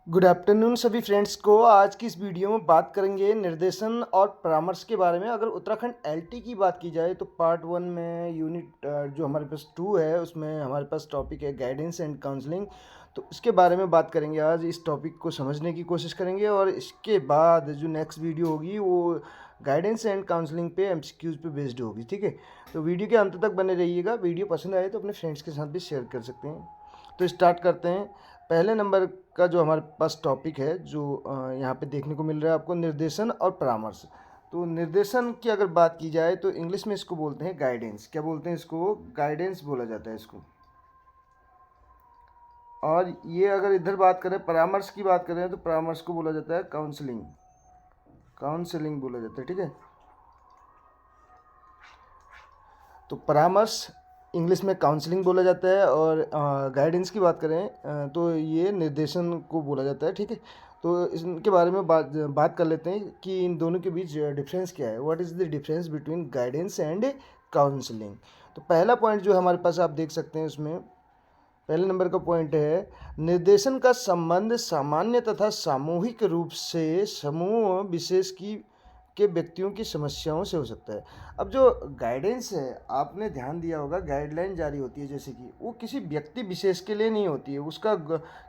Good afternoon सभी friends को। आज की इस वीडियो में बात करेंगे निर्देशन और परामर्श के बारे में। अगर उत्तराखंड एलटी की बात की जाए तो पार्ट 1 में यूनिट जो हमारे पास 2 है उसमें हमारे पास टॉपिक है गाइडेंस एंड काउंसलिंग। तो इसके बारे में बात करेंगे। आज इस टॉपिक को समझने की कोशिश करेंगे और इसके बाद जो नेक्स्ट वीडियो होगी वो गाइडेंस एंड काउंसलिंग पे एमसीक्यूज पे बेस्ड होगी। ठीक है, तो वीडियो के अंत तक बने रहिएगा। वीडियो पसंद आए तो अपने फ्रेंड्स के साथ भी शेयर कर सकते हैं। तो स्टार्ट करते हैं। पहले नंबर का जो हमारे पास टॉपिक है जो यहाँ पे देखने को मिल रहा है आपको, निर्देशन और परामर्श। तो निर्देशन की अगर बात की जाए तो इंग्लिश में इसको बोलते हैं गाइडेंस। क्या बोलते हैं इसको? गाइडेंस बोला जाता है इसको। और ये अगर इधर बात करें, परामर्श की बात करें तो परामर्श को बोला जाता है काउंसलिंग। काउंसलिंग बोला जाता है। ठीक है, तो परामर्श इंग्लिश में काउंसलिंग बोला जाता है और गाइडेंस की बात करें तो ये निर्देशन को बोला जाता है। ठीक है, तो इनके बारे में बात कर लेते हैं कि इन दोनों के बीच डिफरेंस क्या है। What is the difference between guidance and counselling? तो पहला पॉइंट जो हमारे पास आप देख सकते हैं उसमें पहले नंबर का पॉइंट है, निर्देशन का संबंध सामान्य तथा सामूहिक रूप से समूह विशेष की के व्यक्तियों की समस्याओं से हो सकता है। अब जो गाइडेंस है, आपने ध्यान दिया होगा, गाइडलाइन जारी होती है जैसे कि वो किसी व्यक्ति विशेष के लिए नहीं होती है। उसका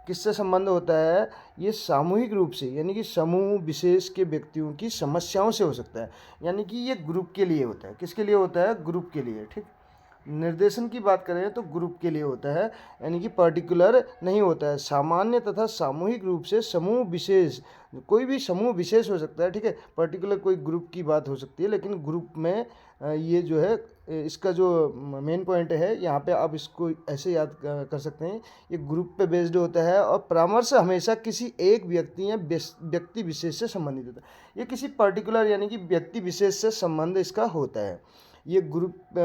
किससे संबंध होता है? ये सामूहिक रूप से, यानी कि समूह विशेष के व्यक्तियों की समस्याओं से हो सकता है। यानी कि ये ग्रुप के लिए होता है। किसके लिए होता है? ग्रुप के लिए। ठीक, निर्देशन की बात करें तो ग्रुप के लिए होता है, यानी कि पर्टिकुलर नहीं होता है। सामान्य तथा सामूहिक रूप से समूह विशेष, कोई भी समूह विशेष हो सकता है। ठीक है, पर्टिकुलर कोई ग्रुप की बात हो सकती है, लेकिन ग्रुप में ये जो है इसका जो मेन पॉइंट है यहाँ पे आप इसको ऐसे याद कर सकते हैं, ये ग्रुप पे बेस्ड होता है। और परामर्श हमेशा किसी एक व्यक्ति या व्यक्ति विशेष से संबंधित होता है। ये किसी पर्टिकुलर यानी कि व्यक्ति विशेष से संबंध इसका होता है। ये ग्रुप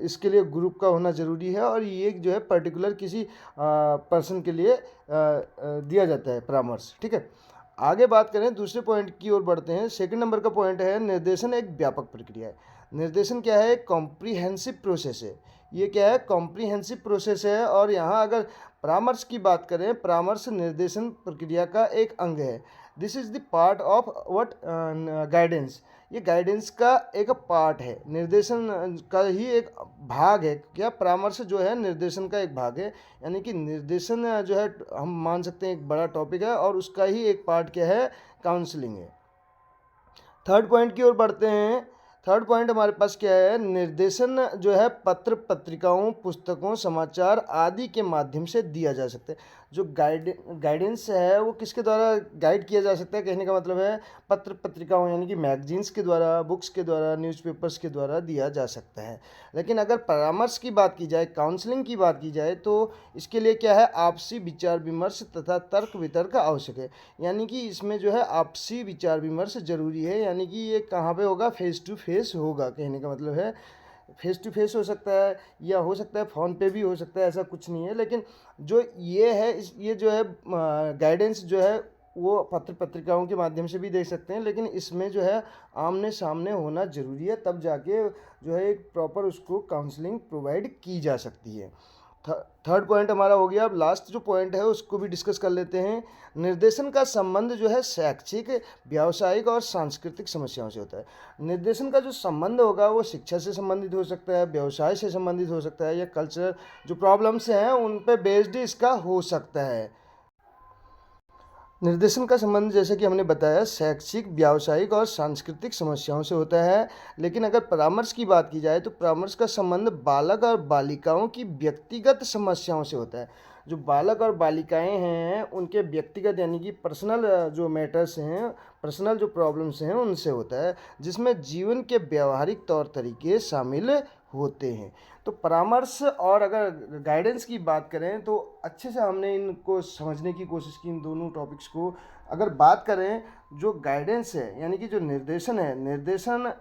इसके लिए ग्रुप का होना ज़रूरी है और ये जो है पर्टिकुलर किसी पर्सन के लिए दिया जाता है परामर्श। ठीक है, आगे बात करें, दूसरे पॉइंट की ओर बढ़ते हैं। सेकंड नंबर का पॉइंट है, निर्देशन एक व्यापक प्रक्रिया है। निर्देशन क्या है? एक कॉम्प्रिहेंसिव प्रोसेस है। ये क्या है? कॉम्प्रिहेंसिव प्रोसेस है। और यहाँ अगर परामर्श की बात करें, परामर्श निर्देशन प्रक्रिया का एक अंग है। This is the part of what? Guidance. ये गाइडेंस का एक पार्ट है, निर्देशन का ही एक भाग है। क्या? परामर्श जो है निर्देशन का एक भाग है। यानी कि निर्देशन जो है हम मान सकते हैं एक बड़ा टॉपिक है और उसका ही एक पार्ट क्या है? काउंसलिंग है। थर्ड पॉइंट की ओर बढ़ते हैं। थर्ड पॉइंट हमारे पास क्या है? निर्देशन जो है पत्र पत्रिकाओं, पुस्तकों, समाचार आदि के माध्यम से दिया जा सकता है। जो गाइडेंस है वो किसके द्वारा गाइड किया जा सकता है? कहने का मतलब है पत्र पत्रिकाओं यानी कि मैगजीन्स के द्वारा, बुक्स के द्वारा, न्यूज़पेपर्स के द्वारा दिया जा सकता है। लेकिन अगर परामर्श की बात की जाए, काउंसलिंग की बात की जाए तो इसके लिए क्या है? आपसी विचार विमर्श तथा तर्क वितर्क आवश्यक है। यानी कि इसमें जो है आपसी विचार विमर्श जरूरी है। यानी कि ये कहाँ पे होगा? फेस टू फेस होगा। कहने का मतलब है फेस टू फेस हो सकता है या हो सकता है फ़ोन पे भी हो सकता है, ऐसा कुछ नहीं है। लेकिन जो ये है ये जो है गाइडेंस जो है वो पत्र पत्रिकाओं के माध्यम से भी दे सकते हैं, लेकिन इसमें जो है आमने सामने होना ज़रूरी है, तब जाके जो है एक प्रॉपर उसको काउंसलिंग प्रोवाइड की जा सकती है। थर्ड पॉइंट हमारा हो गया। अब लास्ट जो पॉइंट है उसको भी डिस्कस कर लेते हैं। निर्देशन का संबंध जो है शैक्षिक, व्यावसायिक और सांस्कृतिक समस्याओं से होता है। निर्देशन का जो संबंध होगा वो शिक्षा से संबंधित हो सकता है, व्यवसाय से संबंधित हो सकता है, या कल्चर जो प्रॉब्लम्स हैं उन पे बेस्ड इसका हो सकता है। निर्देशन का संबंध जैसे कि हमने बताया शैक्षिक, व्यावसायिक और सांस्कृतिक समस्याओं से होता है। लेकिन अगर परामर्श की बात की जाए तो परामर्श का संबंध बालक और बालिकाओं की व्यक्तिगत समस्याओं से होता है। जो बालक और बालिकाएं हैं उनके व्यक्तिगत यानी कि पर्सनल जो मैटर्स हैं, पर्सनल जो प्रॉब्लम्स हैं उनसे होता है, जिसमें जीवन के व्यवहारिक तौर तरीके शामिल होते हैं। तो परामर्श और अगर गाइडेंस की बात करें तो अच्छे से हमने इनको समझने की कोशिश की, इन दोनों टॉपिक्स को। अगर बात करें जो गाइडेंस है यानी कि जो निर्देशन है, निर्देशन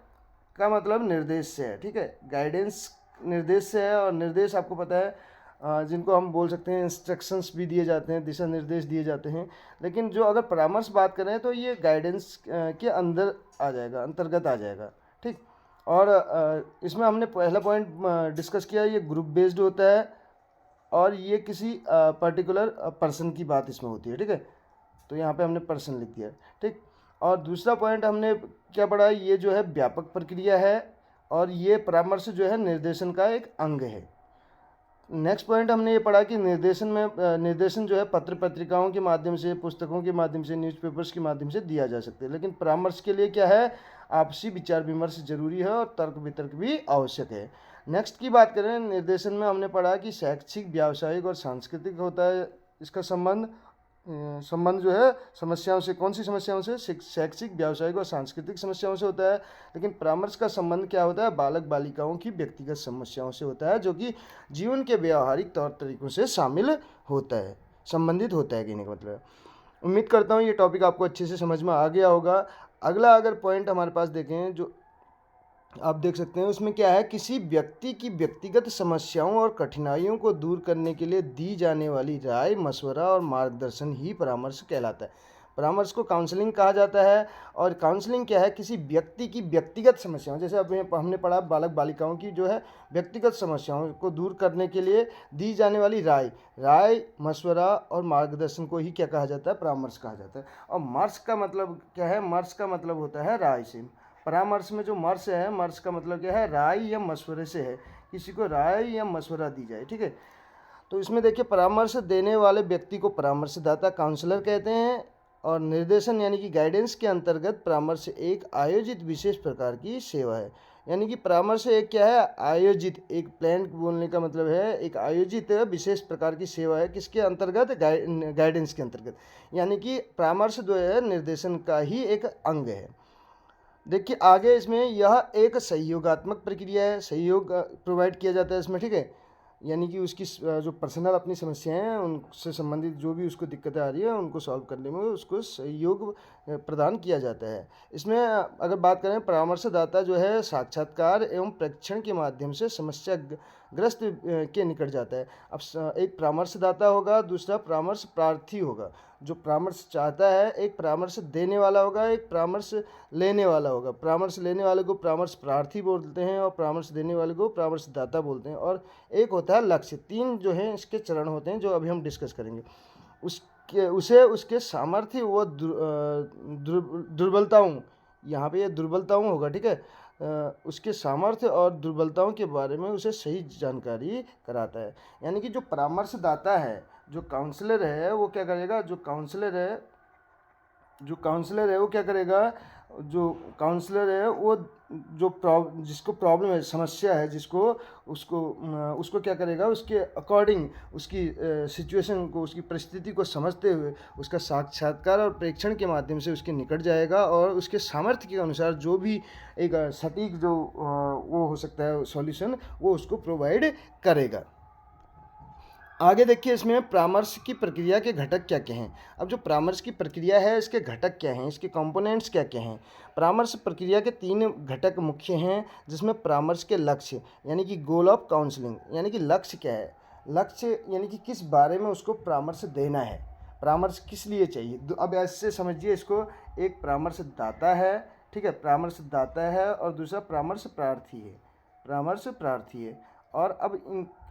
का मतलब निर्देश से है। ठीक है, गाइडेंस निर्देश से है और निर्देश आपको पता है जिनको हम बोल सकते हैं इंस्ट्रक्शंस भी दिए जाते हैं, दिशा निर्देश दिए जाते हैं। लेकिन जो अगर परामर्श बात करें तो ये गाइडेंस के अंदर आ जाएगा, अंतर्गत आ जाएगा। ठीक, और इसमें हमने पहला पॉइंट डिस्कस किया, ये ग्रुप बेस्ड होता है और ये किसी पर्टिकुलर पर्सन की बात इसमें होती है। ठीक है, तो यहाँ पे हमने पर्सन लिख दिया, ठीक। और दूसरा पॉइंट हमने क्या पढ़ा, ये जो है व्यापक प्रक्रिया है और ये परामर्श जो है निर्देशन का एक अंग है। नेक्स्ट पॉइंट हमने ये पढ़ा कि निर्देशन जो है पत्र पत्रिकाओं के माध्यम से, पुस्तकों के माध्यम से, न्यूज़पेपर्स के माध्यम से दिया जा सकता है, लेकिन परामर्श के लिए क्या है, आपसी विचार विमर्श जरूरी है और तर्क वितर्क भी आवश्यक है। नेक्स्ट की बात करें, निर्देशन में हमने पढ़ा कि शैक्षिक, व्यावसायिक और सांस्कृतिक होता है इसका संबंध जो है समस्याओं से, कौन सी समस्याओं से, शैक्षिक, व्यावसायिक और सांस्कृतिक समस्याओं से होता है। लेकिन परामर्श का संबंध क्या होता है, बालक बालिकाओं की व्यक्तिगत समस्याओं से होता है, जो कि जीवन के व्यावहारिक तौर तरीकों से शामिल होता है, संबंधित होता है, कहने का मतलब। उम्मीद करता हूँ ये टॉपिक आपको अच्छे से समझ में आ गया होगा। अगला अगर पॉइंट हमारे पास देखें, जो आप देख सकते हैं उसमें क्या है, किसी व्यक्ति की व्यक्तिगत समस्याओं और कठिनाइयों को दूर करने के लिए दी जाने वाली राय, मशवरा और मार्गदर्शन ही परामर्श कहलाता है। परामर्श को काउंसलिंग कहा जाता है। और काउंसलिंग क्या है, किसी व्यक्ति की व्यक्तिगत समस्याओं, जैसे अभी हमने पढ़ा बालक बालिकाओं की जो है व्यक्तिगत समस्याओं को दूर करने के लिए दी जाने वाली राय, मशवरा और मार्गदर्शन को ही क्या कहा जाता है, परामर्श कहा जाता है। और मर्श का मतलब क्या है, मर्श का मतलब होता है राय से। परामर्श में जो मर्श है, मर्श का मतलब क्या है, राय या मशवरे से है, किसी को राय या मशवरा दी जाए, ठीक है। तो इसमें देखिए, परामर्श देने वाले व्यक्ति को परामर्शदाता, काउंसलर कहते हैं। और निर्देशन यानी कि गाइडेंस के अंतर्गत परामर्श एक आयोजित विशेष प्रकार की सेवा है। यानी कि परामर्श एक क्या है, आयोजित, एक प्लान बोलने का मतलब है, एक आयोजित विशेष प्रकार की सेवा है, किसके अंतर्गत, गाइडेंस के अंतर्गत। यानी कि परामर्श जो है निर्देशन का ही एक अंग है। देखिए आगे इसमें, यह एक सहयोगात्मक प्रक्रिया है, सहयोग प्रोवाइड किया जाता है इसमें, ठीक है। यानी कि उसकी जो पर्सनल अपनी समस्याएं हैं उनसे संबंधित जो भी उसको दिक्कतें आ रही है उनको सॉल्व करने में उसको सहयोग प्रदान किया जाता है। इसमें अगर बात करें, परामर्शदाता जो है साक्षात्कार एवं प्रशिक्षण के माध्यम से समस्या ग्रस्त के निकट जाता है। अब एक परामर्शदाता होगा, दूसरा परामर्श प्रार्थी होगा। जो परामर्श चाहता है, एक परामर्श देने वाला होगा, एक परामर्श लेने वाला होगा। परामर्श लेने वाले को परामर्श प्रार्थी बोलते हैं और परामर्श देने वाले को परामर्शदाता बोलते हैं। और एक होता है लक्ष्य। तीन जो हैं इसके चरण होते हैं जो अभी हम डिस्कस करेंगे। उसके सामर्थ्य व दुर्बलताओं, यहाँ पे ये दुर्बलताओं होगा, ठीक है। उसके सामर्थ्य और दुर्बलताओं के बारे में उसे सही जानकारी कराता है। यानी कि जो परामर्शदाता है, जो काउंसलर है, वो क्या करेगा, जो काउंसलर है वो क्या करेगा, जो काउंसलर है वो जिसको प्रॉब्लम है, समस्या है, उसको क्या करेगा, उसके अकॉर्डिंग, उसकी सिचुएशन को, उसकी परिस्थिति को समझते हुए उसका साक्षात्कार और प्रेक्षण के माध्यम से उसके निकट जाएगा और उसके सामर्थ्य के अनुसार जो भी एक सटीक जो वो हो सकता है सॉल्यूशन, वो उसको प्रोवाइड करेगा। आगे देखिए, इसमें परामर्श की प्रक्रिया के घटक क्या क्या हैं। अब जो परामर्श की प्रक्रिया है, इसके घटक क्या हैं, इसके कंपोनेंट्स क्या क्या हैं। परामर्श प्रक्रिया के 3 घटक मुख्य हैं, जिसमें परामर्श के लक्ष्य यानी कि गोल ऑफ काउंसलिंग, यानी कि लक्ष्य क्या है, लक्ष्य यानी कि किस बारे में उसको परामर्श देना है, परामर्श किस लिए चाहिए। अब ऐसे समझिए इसको, एक परामर्शदाता है, ठीक है, परामर्शदाता है, और दूसरा परामर्श प्रार्थी है। और अब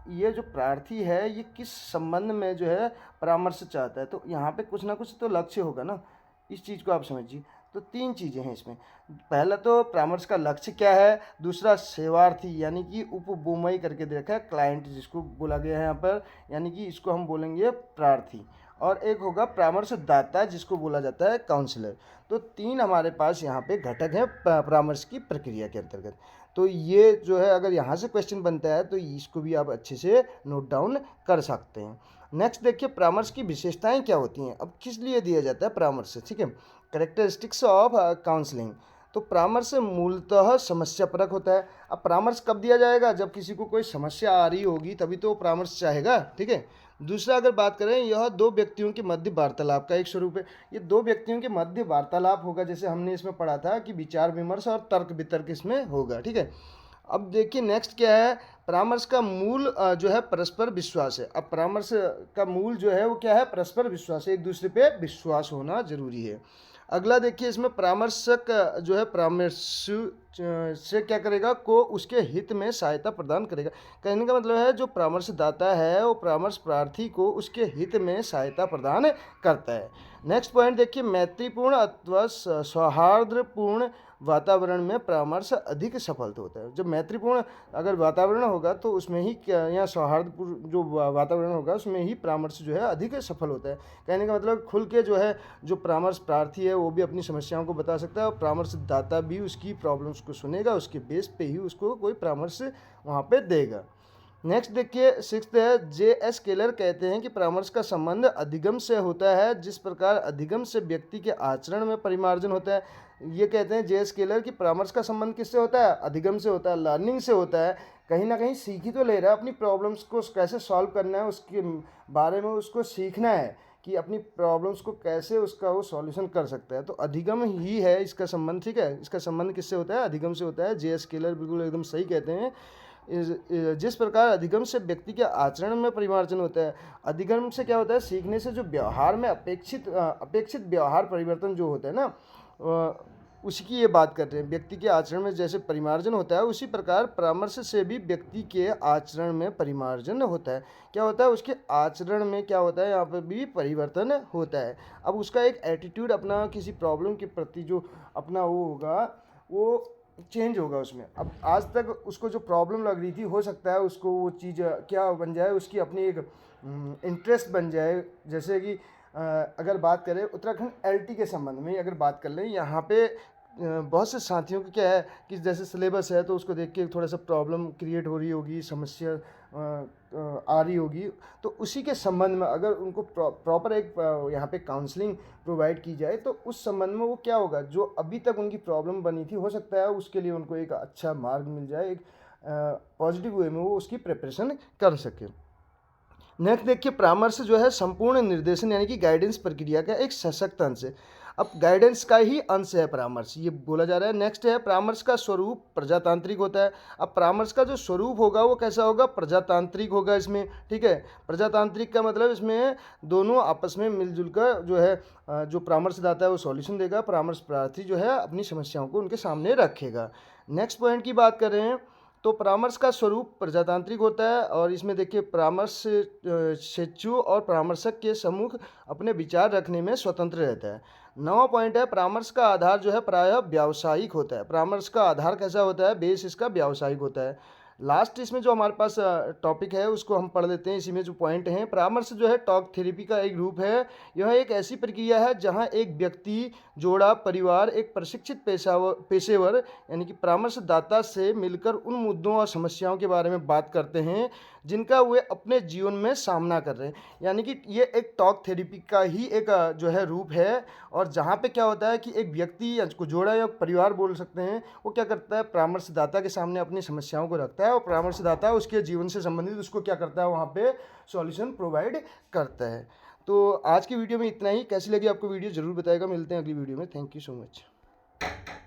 ये जो प्रार्थी है, ये किस संबंध में जो है परामर्श चाहता है, तो यहाँ पे कुछ ना कुछ तो लक्ष्य होगा ना, इस चीज़ को आप समझिए। तो 3 चीज़ें हैं इसमें। पहला तो परामर्श का लक्ष्य क्या है, दूसरा सेवार्थी यानी कि उपभोमयी करके दे रखा है, क्लाइंट जिसको बोला गया है यहाँ पर, यानी कि इसको हम बोलेंगे प्रार्थी। और एक होगा परामर्शदाता जिसको बोला जाता है काउंसलर। तो 3 हमारे पास यहाँ पे घटक हैं परामर्श की प्रक्रिया के अंतर्गत। तो ये जो है, अगर यहाँ से क्वेश्चन बनता है तो इसको भी आप अच्छे से नोट डाउन कर सकते हैं। नेक्स्ट देखिए, परामर्श की विशेषताएं क्या होती हैं। अब किस लिए दिया जाता है परामर्श, ठीक है। Characteristics of counselling. तो परामर्श मूलतः समस्या परक होता है। अब परामर्श कब दिया जाएगा, जब किसी को कोई समस्या आ रही होगी तभी तो वो परामर्श चाहेगा, ठीक है। दूसरा अगर बात करें, यह 2 व्यक्तियों के मध्य वार्तालाप का एक स्वरूप है। ये 2 व्यक्तियों के मध्य वार्तालाप होगा, जैसे हमने इसमें पढ़ा था कि विचार विमर्श और तर्क वितर्क इसमें होगा, ठीक है। अब देखिए नेक्स्ट क्या है, परामर्श का मूल जो है परस्पर विश्वास है। अब परामर्श का मूल जो है वो क्या है, परस्पर विश्वास है, एक दूसरे पे विश्वास होना जरूरी है। अगला देखिए इसमें परामर्शक जो है परामर्श से क्या करेगा, को उसके हित में सहायता प्रदान करेगा। कहने का मतलब है जो परामर्शदाता है वो परामर्श प्रार्थी को उसके हित में सहायता प्रदान करता है। नेक्स्ट पॉइंट देखिए, मैत्रीपूर्ण अथवा सौहार्दपूर्ण वातावरण में परामर्श अधिक सफल होता है। जब मैत्रीपूर्ण अगर वातावरण होगा तो उसमें ही क्या, या सौहार्दपूर्ण जो वातावरण होगा उसमें ही परामर्श जो है अधिक सफल होता है। कहने का मतलब खुल के जो है जो परामर्श प्रार्थी है वो भी अपनी समस्याओं को बता सकता है और परामर्शदाता भी उसकी प्रॉब्लम्स को सुनेगा, उसके बेस पे ही उसको कोई परामर्श वहाँ पे देगा। नेक्स्ट देखिए सिक्स्थ है, J.S. केलर कहते हैं कि परामर्श का संबंध अधिगम से होता है जिस प्रकार अधिगम से व्यक्ति के आचरण में परिमार्जन होता है। ये कहते हैं J.S. केलर कि परामर्श का संबंध किससे होता है, अधिगम से होता है, लर्निंग से होता है। कहीं ना कहीं सीख ही तो ले रहा है, अपनी प्रॉब्लम्स को कैसे सॉल्व करना है उसके बारे में उसको सीखना है कि अपनी प्रॉब्लम्स को कैसे उसका वो सॉल्यूशन कर सकता है। तो अधिगम ही है इसका संबंध, ठीक है। इसका संबंध किससे होता है, अधिगम से होता है। J.S. केलर बिल्कुल एकदम सही कहते हैं। जिस प्रकार अधिगम से व्यक्ति के आचरण में परिमार्जन होता है, अधिगम से क्या होता है, सीखने से जो व्यवहार में अपेक्षित व्यवहार परिवर्तन जो होता है ना, उसी की ये बात कर रहे हैं। व्यक्ति के आचरण में जैसे परिमार्जन होता है उसी प्रकार परामर्श से भी व्यक्ति के आचरण में परिमार्जन होता है। क्या होता है, उसके आचरण में क्या होता है, यहाँ पर भी परिवर्तन होता है। अब उसका एक एटीट्यूड अपना किसी प्रॉब्लम के प्रति जो अपना वो होगा वो चेंज होगा उसमें। अब आज तक उसको जो प्रॉब्लम लग रही थी हो सकता है उसको वो चीज़ क्या बन जाए, उसकी अपनी एक इंटरेस्ट बन जाए। जैसे कि अगर बात करें उत्तराखंड LT के संबंध में अगर बात कर लें, यहाँ पे बहुत से साथियों की क्या है कि जैसे सिलेबस है तो उसको देख के थोड़ा सा प्रॉब्लम क्रिएट हो रही होगी, समस्या आ रही होगी। तो उसी के संबंध में अगर उनको प्रॉपर एक यहाँ पे काउंसलिंग प्रोवाइड की जाए तो उस संबंध में वो क्या होगा, जो अभी तक उनकी प्रॉब्लम बनी थी हो सकता है उसके लिए उनको एक अच्छा मार्ग मिल जाए, एक पॉजिटिव वे में वो उसकी प्रिपरेशन कर सके। नेक्स्ट देखिए, परामर्श जो है संपूर्ण निर्देशन यानी कि गाइडेंस प्रक्रिया का एक सशक्त अंश है। अब गाइडेंस का ही अंश है परामर्श, ये बोला जा रहा है। नेक्स्ट है, परामर्श का स्वरूप प्रजातांत्रिक होता है। अब परामर्श का जो स्वरूप होगा वो कैसा होगा, प्रजातांत्रिक होगा इसमें, ठीक है। प्रजातांत्रिक का मतलब इसमें दोनों आपस में मिलजुल कर जो है जो परामर्शदाता है वो सॉल्यूशन देगा, परामर्श प्रार्थी जो है अपनी समस्याओं को उनके सामने रखेगा। नेक्स्ट पॉइंट की बात कर रहे हैं तो परामर्श का स्वरूप प्रजातांत्रिक होता है और इसमें देखिए परामर्श शिक्षु और परामर्शक के सम्मुख अपने विचार रखने में स्वतंत्र रहता है। 9वां पॉइंट है, परामर्श का आधार जो है प्रायः व्यावसायिक होता है। परामर्श का आधार कैसा होता है, बेस इसका व्यावसायिक होता है। लास्ट इसमें जो हमारे पास टॉपिक है उसको हम पढ़ लेते हैं। इसी में जो पॉइंट हैं, परामर्श जो है टॉक थेरेपी का एक रूप है। यह एक ऐसी प्रक्रिया है जहां एक व्यक्ति, जोड़ा, परिवार एक प्रशिक्षित पेशेवर यानी कि परामर्शदाता से मिलकर उन मुद्दों और समस्याओं के बारे में बात करते हैं जिनका वे अपने जीवन में सामना कर रहे हैं। यानी कि ये एक टॉक थेरेपी का ही एक जो है रूप है। और जहाँ पे क्या होता है कि एक व्यक्ति या को जोड़ा या परिवार बोल सकते हैं, वो क्या करता है, परामर्शदाता के सामने अपनी समस्याओं को रखता है और परामर्शदाता उसके जीवन से संबंधित उसको क्या करता है, वहाँ पे सॉल्यूशन प्रोवाइड करता है। तो आज की वीडियो में इतना ही। कैसी लगी आपको वीडियो ज़रूर बताएगा। मिलते हैं अगली वीडियो में। Thank you so much.